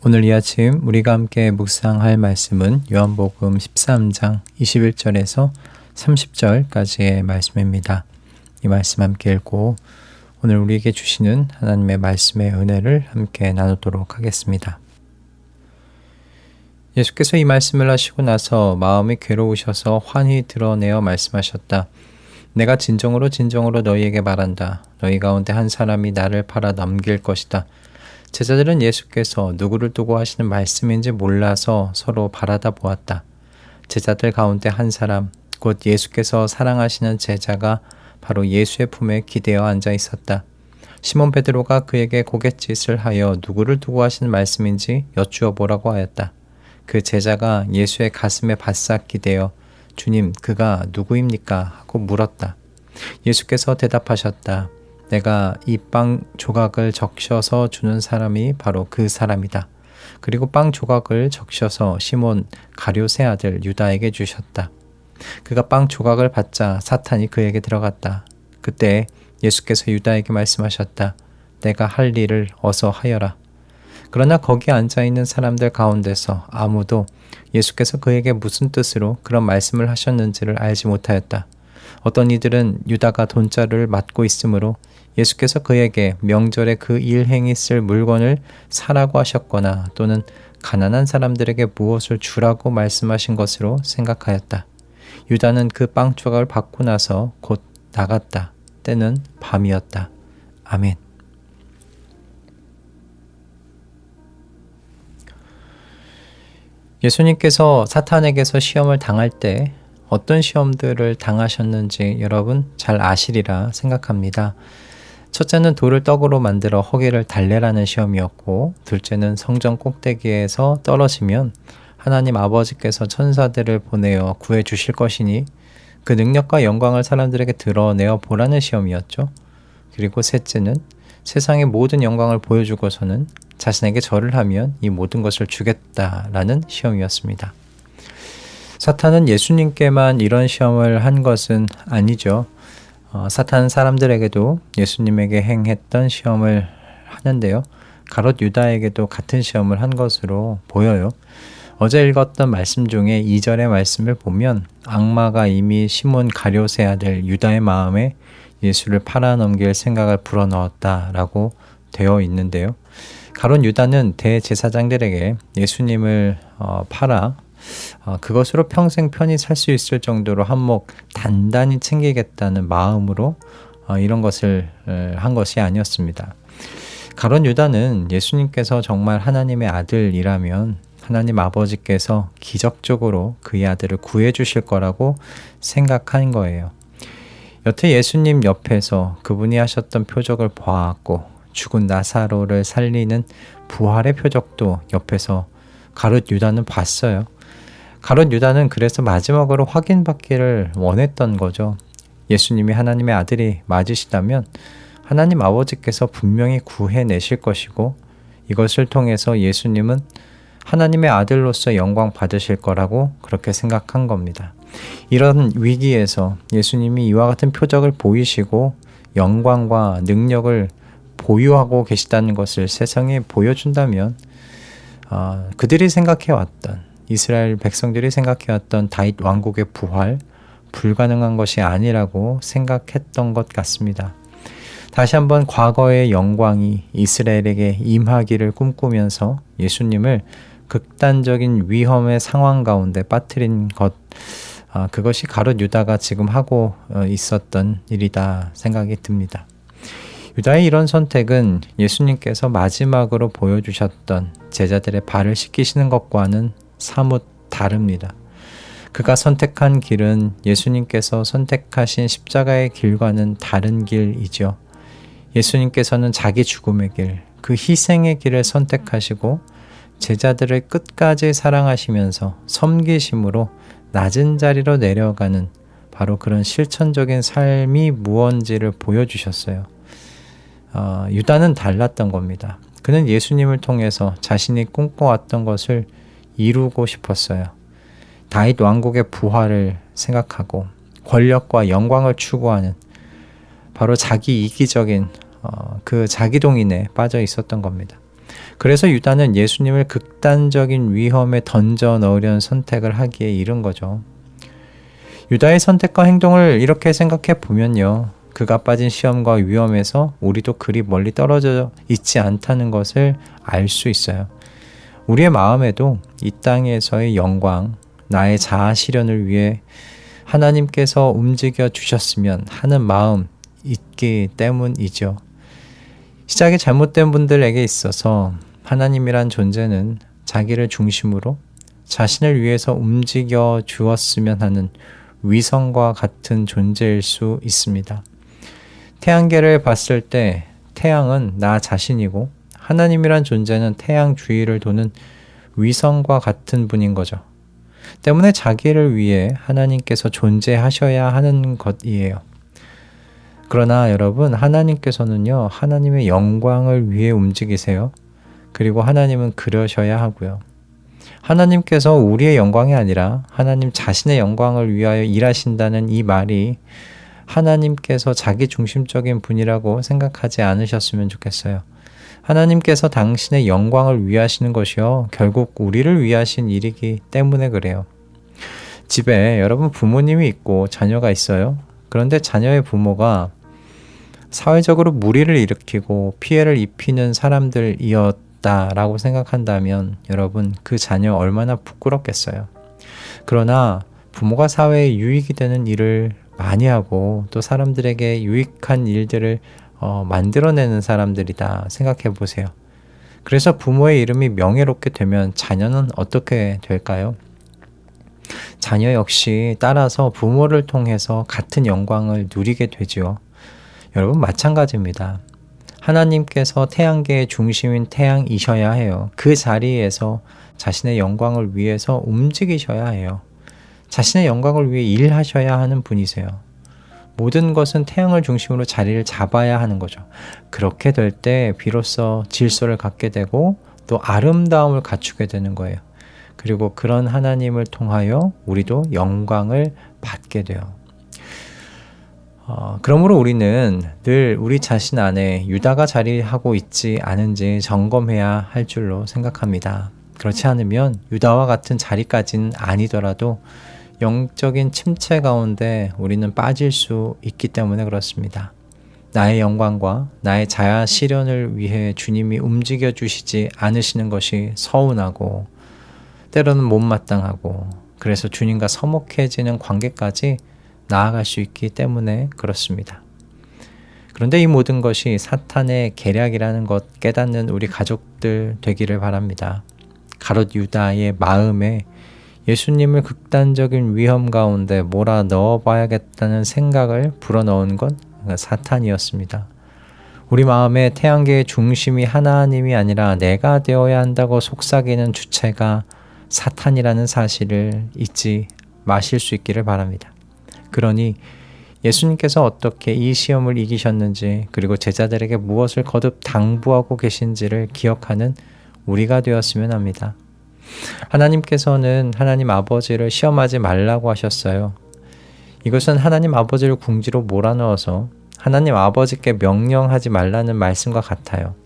오늘 이 아침 우리가 함께 묵상할 말씀은 요한복음 13장 21절에서 30절까지의 말씀입니다. 이 말씀 함께 읽고 오늘 우리에게 주시는 하나님의 말씀의 은혜를 함께 나누도록 하겠습니다. 예수께서 이 말씀을 하시고 나서 마음이 괴로우셔서 환히 드러내어 말씀하셨다. 내가 진정으로 너희에게 말한다. 너희 가운데 한 사람이 나를 팔아 넘길 것이다. 제자들은 예수께서 누구를 두고 하시는 말씀인지 몰라서 서로 바라다 보았다. 제자들 가운데 한 사람, 곧 예수께서 사랑하시는 제자가 바로 예수의 품에 기대어 앉아 있었다. 시몬 베드로가 그에게 고갯짓을 하여 누구를 두고 하시는 말씀인지 여쭈어 보라고 하였다. 그 제자가 예수의 가슴에 바싹 기대어 주님, 그가 누구입니까? 하고 물었다. 예수께서 대답하셨다. 내가 이 빵 조각을 적셔서 주는 사람이 바로 그 사람이다. 그리고 빵 조각을 적셔서 시몬 가룟의 아들 유다에게 주셨다. 그가 빵 조각을 받자 사탄이 그에게 들어갔다. 그때 예수께서 유다에게 말씀하셨다. 내가 할 일을 어서 하여라. 그러나 거기 앉아있는 사람들 가운데서 아무도 예수께서 그에게 무슨 뜻으로 그런 말씀을 하셨는지를 알지 못하였다. 어떤 이들은 유다가 돈자루를 맡고 있으므로 예수께서 그에게 명절에 그 일행이 쓸 물건을 사라고 하셨거나 또는 가난한 사람들에게 무엇을 주라고 말씀하신 것으로 생각하였다. 유다는 그 빵 조각을 받고 나서 곧 나갔다. 때는 밤이었다. 아멘. 예수님께서 사탄에게서 시험을 당할 때 어떤 시험들을 당하셨는지 여러분 잘 아시리라 생각합니다. 첫째는 돌을 떡으로 만들어 허기를 달래라는 시험이었고, 둘째는 성전 꼭대기에서 떨어지면 하나님 아버지께서 천사들을 보내어 구해 주실 것이니 그 능력과 영광을 사람들에게 드러내어 보라는 시험이었죠. 그리고 셋째는 세상의 모든 영광을 보여주고서는 자신에게 절을 하면 이 모든 것을 주겠다라는 시험이었습니다. 사탄은 예수님께만 이런 시험을 한 것은 아니죠. 사탄은 사람들에게도 예수님에게 행했던 시험을 하는데요. 가롯 유다에게도 같은 시험을 한 것으로 보여요. 어제 읽었던 말씀 중에 2절의 말씀을 보면 악마가 이미 시몬 가룟의 아들 유다의 마음에 예수를 팔아넘길 생각을 불어넣었다라고 되어 있는데요. 가롯 유다는 대제사장들에게 예수님을 팔아 그것으로 평생 편히 살 수 있을 정도로 한몫 단단히 챙기겠다는 마음으로 이런 것을 한 것이 아니었습니다. 가롯 유다는 예수님께서 정말 하나님의 아들이라면 하나님 아버지께서 기적적으로 그의 아들을 구해 주실 거라고 생각한 거예요. 여태 예수님 옆에서 그분이 하셨던 표적을 보았고 죽은 나사로를 살리는 부활의 표적도 옆에서 가롯 유다는 봤어요. 가롯 유다는 그래서 마지막으로 확인받기를 원했던 거죠. 예수님이 하나님의 아들이 맞으시다면 하나님 아버지께서 분명히 구해내실 것이고 이것을 통해서 예수님은 하나님의 아들로서 영광 받으실 거라고 그렇게 생각한 겁니다. 이런 위기에서 예수님이 이와 같은 표적을 보이시고 영광과 능력을 보유하고 계시다는 것을 세상에 보여준다면 그들이 생각해왔던 이스라엘 백성들이 생각해왔던 다윗 왕국의 부활, 불가능한 것이 아니라고 생각했던 것 같습니다. 다시 한번 과거의 영광이 이스라엘에게 임하기를 꿈꾸면서 예수님을 극단적인 위험의 상황 가운데 빠뜨린 것, 그것이 가롯 유다가 지금 하고 있었던 일이다 생각이 듭니다. 유다의 이런 선택은 예수님께서 마지막으로 보여주셨던 제자들의 발을 씻기시는 것과는 사뭇 다릅니다. 그가 선택한 길은 예수님께서 선택하신 십자가의 길과는 다른 길이죠. 예수님께서는 자기 죽음의 길, 그 희생의 길을 선택하시고 제자들을 끝까지 사랑하시면서 섬기심으로 낮은 자리로 내려가는 바로 그런 실천적인 삶이 무언지를 보여주셨어요. 유다는 달랐던 겁니다. 그는 예수님을 통해서 자신이 꿈꿔왔던 것을 이루고 싶었어요. 다윗 왕국의 부활을 생각하고 권력과 영광을 추구하는 바로 자기 이기적인 그 자기동인에 빠져 있었던 겁니다. 그래서 유다는 예수님을 극단적인 위험에 던져 넣으려는 선택을 하기에 이른 거죠. 유다의 선택과 행동을 이렇게 생각해 보면요. 그가 빠진 시험과 위험에서 우리도 그리 멀리 떨어져 있지 않다는 것을 알 수 있어요. 우리의 마음에도 이 땅에서의 영광, 나의 자아 실현을 위해 하나님께서 움직여 주셨으면 하는 마음 있기 때문이죠. 시작이 잘못된 분들에게 있어서 하나님이란 존재는 자기를 중심으로 자신을 위해서 움직여 주었으면 하는 위성과 같은 존재일 수 있습니다. 태양계를 봤을 때 태양은 나 자신이고 하나님이란 존재는 태양 주위를 도는 위성과 같은 분인 거죠. 때문에 자기를 위해 하나님께서 존재하셔야 하는 것이에요. 그러나 여러분, 하나님께서는요, 하나님의 영광을 위해 움직이세요. 그리고 하나님은 그러셔야 하고요. 하나님께서 우리의 영광이 아니라 하나님 자신의 영광을 위하여 일하신다는 이 말이 하나님께서 자기 중심적인 분이라고 생각하지 않으셨으면 좋겠어요. 하나님께서 당신의 영광을 위하시는 것이요, 결국 우리를 위하신 일이기 때문에 그래요. 집에 여러분 부모님이 있고 자녀가 있어요. 그런데 자녀의 부모가 사회적으로 무리를 일으키고 피해를 입히는 사람들이었다라고 생각한다면 여러분, 그 자녀 얼마나 부끄럽겠어요. 그러나 부모가 사회에 유익이 되는 일을 많이 하고 또 사람들에게 유익한 일들을 만들어내는 사람들이다 생각해 보세요. 그래서 부모의 이름이 명예롭게 되면 자녀는 어떻게 될까요? 자녀 역시 따라서 부모를 통해서 같은 영광을 누리게 되죠. 여러분, 마찬가지입니다. 하나님께서 태양계의 중심인 태양이셔야 해요. 그 자리에서 자신의 영광을 위해서 움직이셔야 해요. 자신의 영광을 위해 일하셔야 하는 분이세요. 모든 것은 태양을 중심으로 자리를 잡아야 하는 거죠. 그렇게 될 때 비로소 질서를 갖게 되고 또 아름다움을 갖추게 되는 거예요. 그리고 그런 하나님을 통하여 우리도 영광을 받게 돼요. 그러므로 우리는 늘 우리 자신 안에 유다가 자리하고 있지 않은지 점검해야 할 줄로 생각합니다. 그렇지 않으면 유다와 같은 자리까지는 아니더라도 영적인 침체 가운데 우리는 빠질 수 있기 때문에 그렇습니다. 나의 영광과 나의 자아 실현을 위해 주님이 움직여 주시지 않으시는 것이 서운하고 때로는 못마땅하고 그래서 주님과 서먹해지는 관계까지 나아갈 수 있기 때문에 그렇습니다. 그런데 이 모든 것이 사탄의 계략이라는 것 깨닫는 우리 가족들 되기를 바랍니다. 가롯 유다의 마음에 예수님을 극단적인 위험 가운데 몰아 넣어봐야겠다는 생각을 불어넣은 건 사탄이었습니다. 우리 마음에 태양계의 중심이 하나님이 아니라 내가 되어야 한다고 속삭이는 주체가 사탄이라는 사실을 잊지 마실 수 있기를 바랍니다. 그러니 예수님께서 어떻게 이 시험을 이기셨는지 그리고 제자들에게 무엇을 거듭 당부하고 계신지를 기억하는 우리가 되었으면 합니다. 하나님께서는 하나님 아버지를 시험하지 말라고 하셨어요. 이것은 하나님 아버지를 궁지로 몰아넣어서 하나님 아버지께 명령하지 말라는 말씀과 같아요.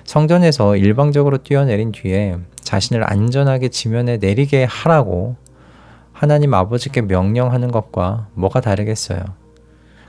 성전에서 일방적으로 뛰어내린 뒤에 자신을 안전하게 지면에 내리게 하라고 하나님 아버지께 명령하는 것과 뭐가 다르겠어요.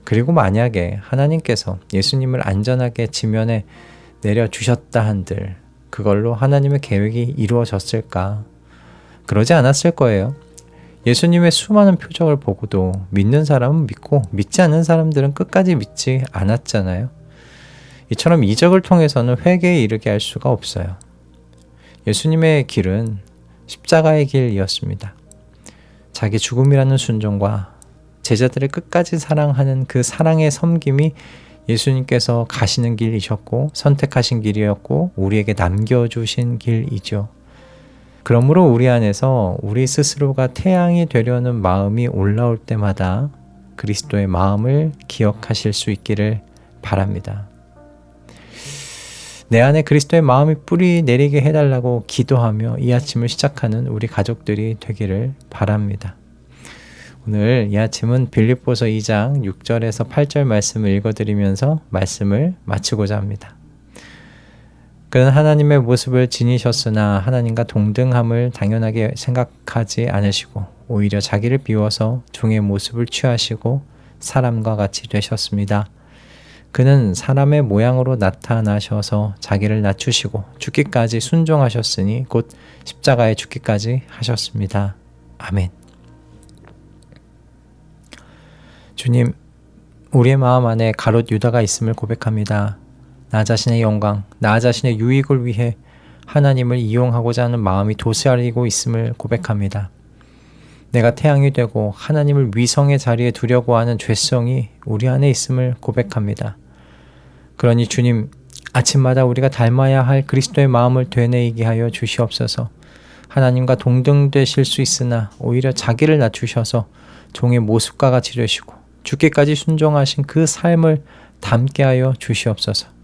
그리고 만약에 하나님께서 예수님을 안전하게 지면에 내려주셨다 한들 그걸로 하나님의 계획이 이루어졌을까? 그러지 않았을 거예요. 예수님의 수많은 표적을 보고도 믿는 사람은 믿고 믿지 않는 사람들은 끝까지 믿지 않았잖아요. 이처럼 이적을 통해서는 회개에 이르게 할 수가 없어요. 예수님의 길은 십자가의 길이었습니다. 자기 죽음이라는 순종과 제자들을 끝까지 사랑하는 그 사랑의 섬김이 예수님께서 가시는 길이셨고 선택하신 길이었고 우리에게 남겨주신 길이죠. 그러므로 우리 안에서 우리 스스로가 태양이 되려는 마음이 올라올 때마다 그리스도의 마음을 기억하실 수 있기를 바랍니다. 내 안에 그리스도의 마음이 뿌리 내리게 해달라고 기도하며 이 아침을 시작하는 우리 가족들이 되기를 바랍니다. 오늘 이 아침은 빌립보서 2장 6절에서 8절 말씀을 읽어드리면서 말씀을 마치고자 합니다. 그는 하나님의 모습을 지니셨으나 하나님과 동등함을 당연하게 생각하지 않으시고 오히려 자기를 비워서 종의 모습을 취하시고 사람과 같이 되셨습니다. 그는 사람의 모양으로 나타나셔서 자기를 낮추시고 죽기까지 순종하셨으니 곧 십자가에 죽기까지 하셨습니다. 아멘. 주님, 우리의 마음 안에 가롯 유다가 있음을 고백합니다. 나 자신의 영광, 나 자신의 유익을 위해 하나님을 이용하고자 하는 마음이 도사리고 있음을 고백합니다. 내가 태양이 되고 하나님을 위성의 자리에 두려고 하는 죄성이 우리 안에 있음을 고백합니다. 그러니 주님, 아침마다 우리가 닮아야 할 그리스도의 마음을 되뇌이게 하여 주시옵소서. 하나님과 동등되실 수 있으나 오히려 자기를 낮추셔서 종의 모습과 같이 되시고 죽기까지 순종하신 그 삶을 담게 하여 주시옵소서.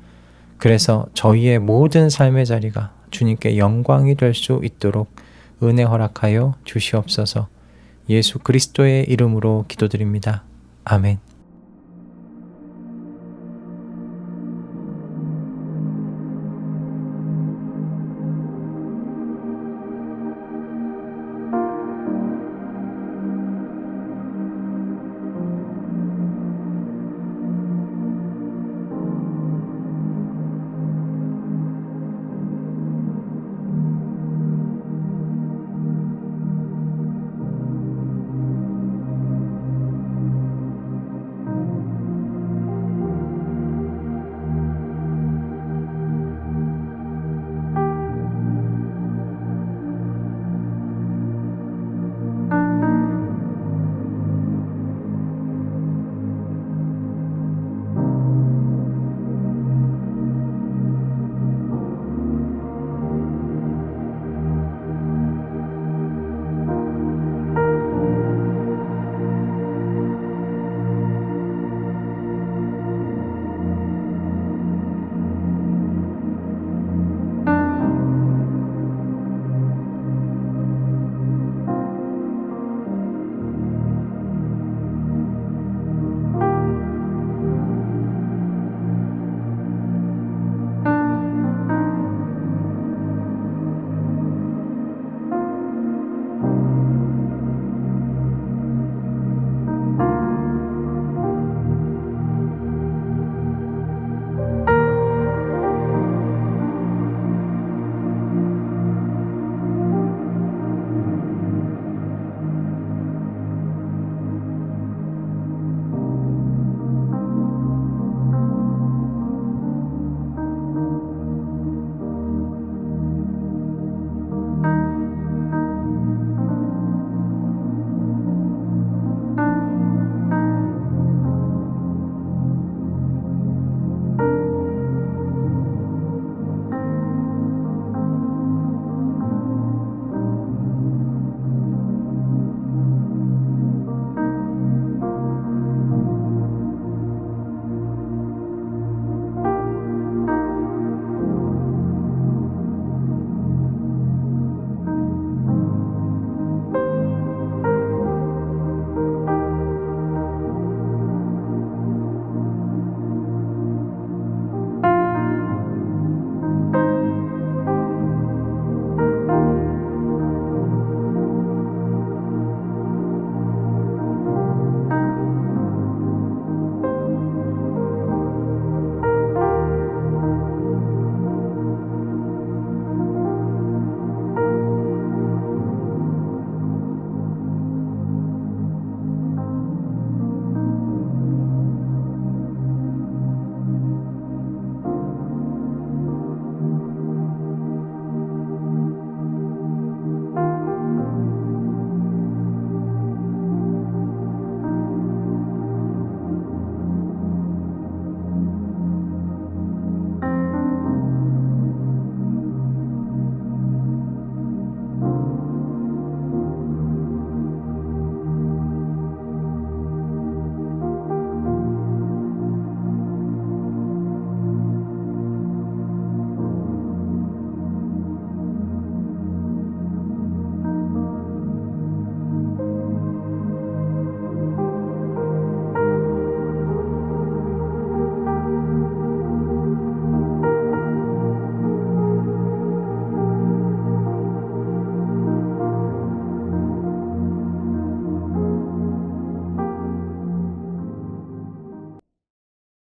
그래서 저희의 모든 삶의 자리가 주님께 영광이 될 수 있도록 은혜 허락하여 주시옵소서. 예수 그리스도의 이름으로 기도드립니다. 아멘.